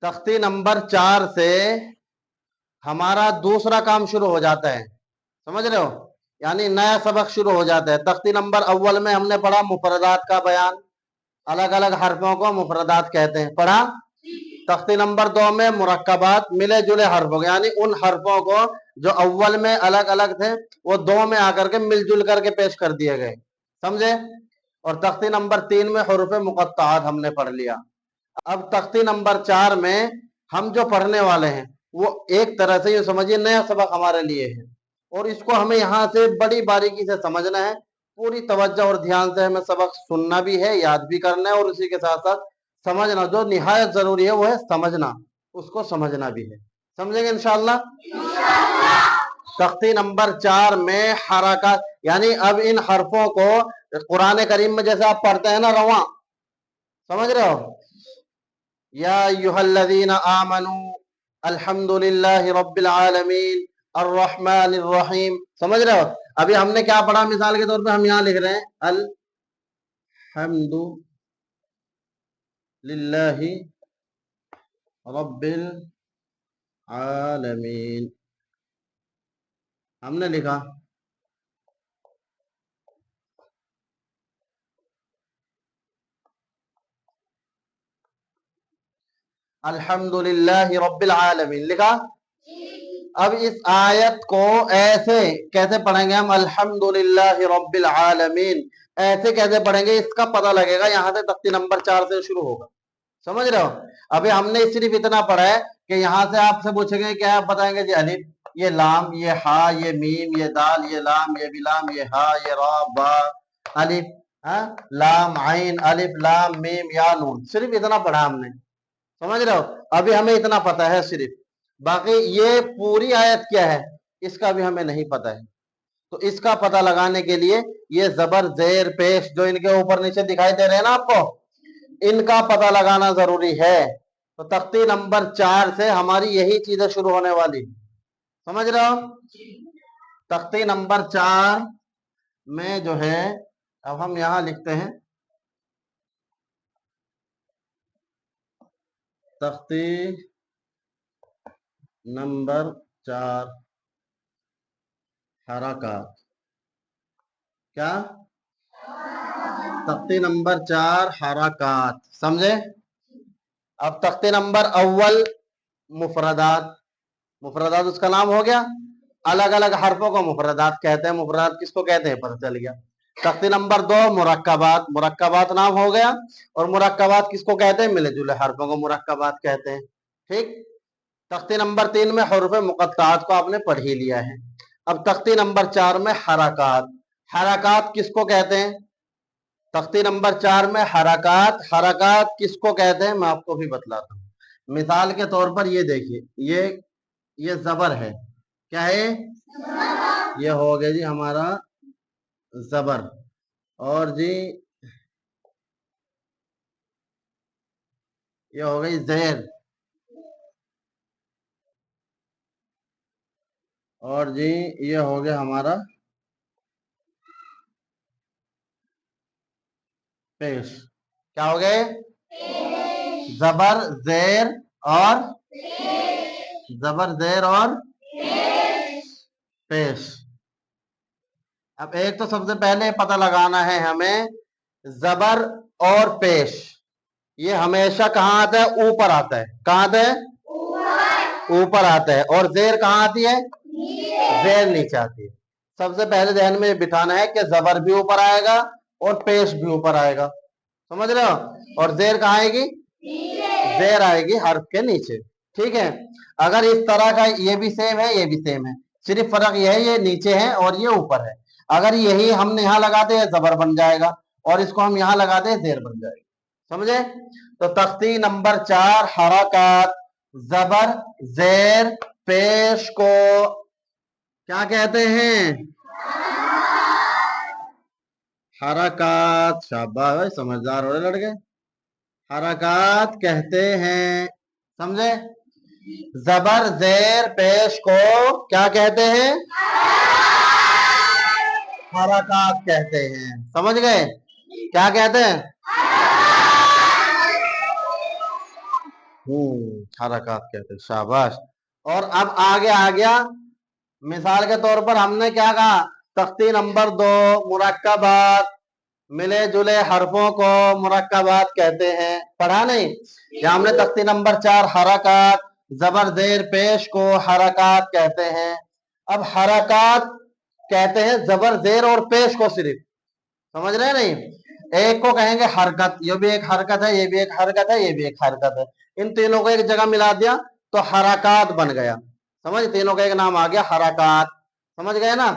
तख्ती नंबर 4 से हमारा दूसरा काम शुरू हो जाता है, समझ रहे हो, यानी नया सबक शुरू हो जाता है। तख्ती नंबर अव्वल में हमने पढ़ा मुफरदात का बयान, अलग अलग हरफों को मुफरदात कहते हैं, पढ़ा। तख्ती नंबर 2 में मुरक्कबात, मिले जुले हरफों को, यानी उन हरफों को जो अव्वल में अलग अलग थे वो 2 में आकर के मिलजुल करके पेश कर दिए गए, समझे। और तख्ती नंबर 3 में हुरूफ मुक़त्तआत हमने पढ़ लिया। अब तख्ती नंबर 4 में हम जो पढ़ने वाले हैं वो एक तरह से ये समझिए नया सबक हमारे लिए है, और इसको हमें यहाँ से बड़ी बारीकी से समझना है, पूरी तवज्जो और ध्यान से हमें सबक सुनना भी है, याद भी करना है, और उसी के साथ साथ समझना, जो निहायत जरूरी है वो है समझना, उसको समझना भी है, समझेंगे इंशाअल्लाह। तख्ती नंबर 4 में हरकत, यानी अब इन हरफों को कुरान करीम में जैसे आप पढ़ते हैं ना रवा, समझ रहे हो, या अय्युहल्लज़ीना आमनू अल्हम्दुलिल्लाहि रब्बिल आलमीन अर्रहमानिर रहीम, समझ रहे हो। अभी हमने क्या पढ़ा, मिसाल के तौर पे हम यहाँ लिख रहे हैं अल्हम्दु लिल्लाहि रब्बिल आलमीन, हमने लिखा। अल्हम्दुलिल्लाहि रब्बिल आलमीन लिखा। अब इस आयत को ऐसे कैसे पढ़ेंगे हम, अल्हम्दुलिल्लाहि रब्बिल आलमीन ऐसे कैसे पढ़ेंगे, इसका पता लगेगा यहाँ से तख्ती नंबर 4 से शुरू होगा, समझ रहे हो। अभी हमने सिर्फ इतना पढ़ा है कि यहाँ से आपसे पूछेंगे क्या, आप बताएंगे जी अलिफ, ये लाम, ये हा, ये मीम, ये दाल, ये लाम, ये बिलाम, ये हा, ये रा, बा, अलिफ, लाम, आइन, अलिफ, लाम, मीम, या नून, सिर्फ इतना पढ़ा हमने, समझ रहे हो। अभी हमें इतना पता है सिर्फ, बाकी ये पूरी आयत क्या है इसका भी हमें नहीं पता है। तो इसका पता लगाने के लिए ये जबर जेर पेश जो इनके ऊपर नीचे दिखाई दे रहे हैं ना आपको, इनका पता लगाना जरूरी है। तो तख्ती नंबर 4 से हमारी यही चीजें शुरू होने वाली, समझ रहे हो। तख्ती नंबर 4 में जो है, अब हम यहां लिखते हैं तख्ती नंबर 4 हरकत, क्या, तख्ती नंबर 4 हरकत, समझे। अब तख्ते नंबर अव्वल मुफरदात, मुफरदात उसका नाम हो गया, अलग अलग हरफों को मुफरदात कहते हैं, मुफरदात किसको कहते हैं पता चल गया। तख्ती नंबर 2 मुरक्कबात, मुरक्कबात नाम हो गया, और मुरक्कबात किसको कहते हैं, मिले जुले हरफों को मुरक्कबात कहते हैं, ठीक। तख्ती नंबर 3 में हुरूफ मुक़त्तआत को आपने पढ़ ही लिया है। अब तख्ती नंबर 4 में हरकत, हरकत किसको कहते हैं, तख्ती नंबर 4 में हरकत, हरकत किसको कहते हैं मैं आपको भी बतलाता हूँ। मिसाल के तौर पर ये देखिए, ये जबर है, क्या है, ये हो गया जी हमारा जबर, और जी ये हो गई जेर, और जी ये हो गया हमारा पेश, क्या हो गए, जबर जेर और जबर जेर और पेश। अब एक तो सबसे पहले पता लगाना है हमें, जबर और पेश ये हमेशा कहाँ आता है, ऊपर आता है, कहाँ आता है, ऊपर आता है, और जेर कहाँ आती है, जेर नीचे आती है। सबसे पहले ध्यान में बिठाना है कि जबर भी ऊपर आएगा और पेश भी ऊपर आएगा, समझ रहे हो, और जेर कहाँ आएगी, जेर आएगी हर्फ के नीचे, ठीक है। अगर इस तरह का ये भी सेम है, ये भी सेम है, सिर्फ फर्क ये है ये नीचे है और ये ऊपर है। अगर यही हमने यहाँ लगाते हैं जबर बन जाएगा, और इसको हम यहाँ लगाते हैं जेर बन जाएगा, समझे। तो तख्ती नंबर 4 हरकत, जबर जेर पेश को क्या कहते हैं, हरकत, शाबाश समझदार हो रहे लड़के, हरकत कहते हैं, समझे। जबर जेर पेश को क्या कहते हैं, हरकत कहते हैं, समझ गए, क्या कहते हैं। हरकत कहते हैं, शाबाश। और अब आगे आ गया, मिसाल के तौर पर हमने क्या कहा, तख्ती नंबर 2 मुरक्कबात, मिले जुले हरफों को मुरक्कबात कहते हैं, पढ़ा नहीं? या हमने तख्ती नंबर 4 हरकत जबर जेर पेश को हरकत कहते हैं। अब हरकत कहते हैं जबर जेर और पेश को सिर्फ, समझ रहे हैं नहीं? एक को कहेंगे हरकत, ये भी एक हरकत है, ये भी एक हरकत है, ये भी एक हरकत है, इन तीनों को एक जगह मिला दिया तो हरकत बन गया, समझ, तीनों का एक नाम आ गया हरकत, समझ गए ना?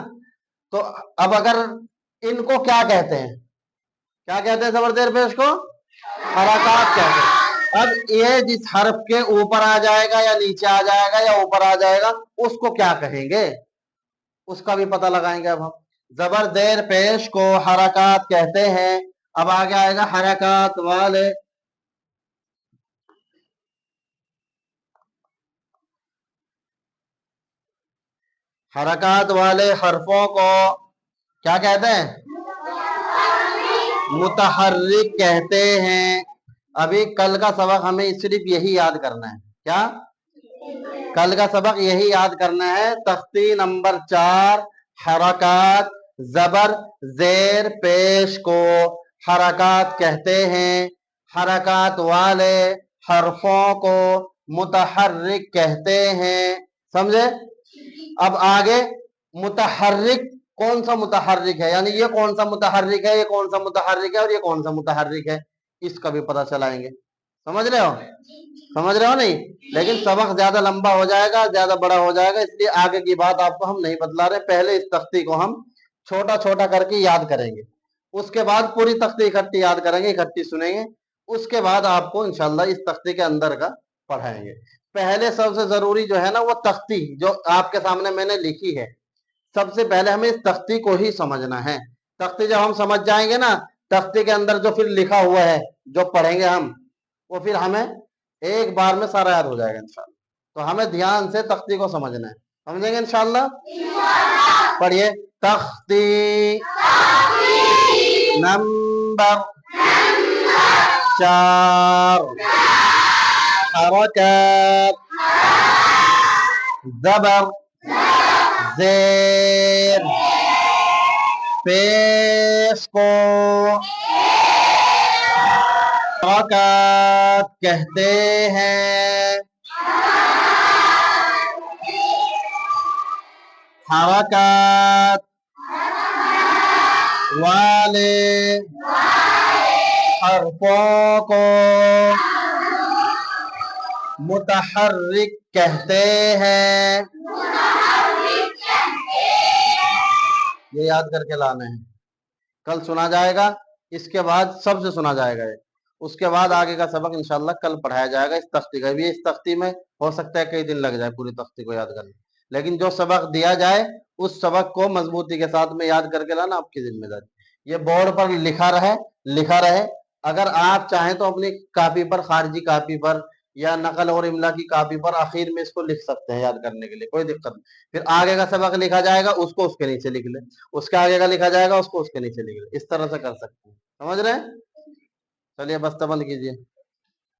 तो अब अगर इनको क्या कहते हैं, क्या कहते हैं जबर जेर पेश को? हरकत कहते हैं। अब ये जिस हर्फ के ऊपर आ जाएगा या नीचे आ जाएगा या ऊपर आ जाएगा उसको क्या कहेंगे, उसका भी पता लगाएंगे अब हम। जबर जेर पेश को हरकत कहते हैं। अब आगे आएगा हरकत वाले, हरकत वाले हरफों को क्या कहते हैं? मुतहर्रिक कहते हैं। अभी कल का सबक हमें सिर्फ यही याद करना है, क्या? कल का सबक यही याद करना है, तख्ती नंबर 4 हरकत जबर जेर पेश को हरकत कहते हैं। हरकत वाले हरफों को मुतहर्रिक कहते हैं, समझे? अब आगे मुतहर्रिक, कौन सा मुतहर्रिक है, यानी ये कौन सा मुतहर्रिक है, ये कौन सा मुतहर्रिक है और ये कौन सा मुतहर्रिक है, इसका भी पता चलाएंगे। समझ रहे हो? समझ रहे हो नहीं? लेकिन सबक ज्यादा लंबा हो जाएगा, ज्यादा बड़ा हो जाएगा, इसलिए आगे की बात आपको हम नहीं बतला रहे। पहले इस तख्ती को हम छोटा छोटा करके याद करेंगे, उसके बाद पूरी तख्ती इकट्ठी याद करेंगे, इकट्ठी सुनेंगे, उसके बाद आपको इंशाल्लाह इस तख्ती के अंदर का पढ़ाएंगे। पहले सबसे जरूरी जो है ना, वो तख्ती जो आपके सामने मैंने लिखी है, सबसे पहले हमें इस तख्ती को ही समझना है। तख्ती जब हम समझ जाएंगे ना, तख्ती के अंदर जो फिर लिखा हुआ है जो पढ़ेंगे हम, वो फिर हमें एक बार में सारा याद हो जाएगा इंशाल्लाह। तो हमें ध्यान से तख्ती को समझना है, समझेंगे इंशाल्लाह? पढ़िए, तख्ती नंबर 4 हरकत जबर जेर पेश को हरकत कहते हैं। हरकत वाले हरफों को मुतहर्रिक कहते हैं। ये याद करके लाना है, कल सुना जाएगा, इसके बाद सबसे सुना जाएगा ये, उसके बाद आगे का सबक इंशाल्लाह कल पढ़ाया जाएगा इस तख्ती का भी। इस तख्ती में हो सकता है कई दिन लग जाए पूरी तख्ती को याद करने, लेकिन जो सबक दिया जाए उस सबक को मजबूती के साथ में याद करके लाना आपकी जिम्मेदारी। ये बोर्ड पर लिखा रहे। अगर आप चाहें तो अपनी कॉपी पर, खारजी कॉपी पर या नकल और इमला की कॉपी पर आखिर में इसको लिख सकते हैं याद करने के लिए, कोई दिक्कत नहीं। फिर आगे का सबक लिखा जाएगा, उसको उसके नीचे लिख ले, उसके आगे का लिखा जाएगा, उसको उसके नीचे लिख ले, इस तरह से कर सकते हैं, समझ रहे हैं? चलिए बस्ता बंद कीजिए।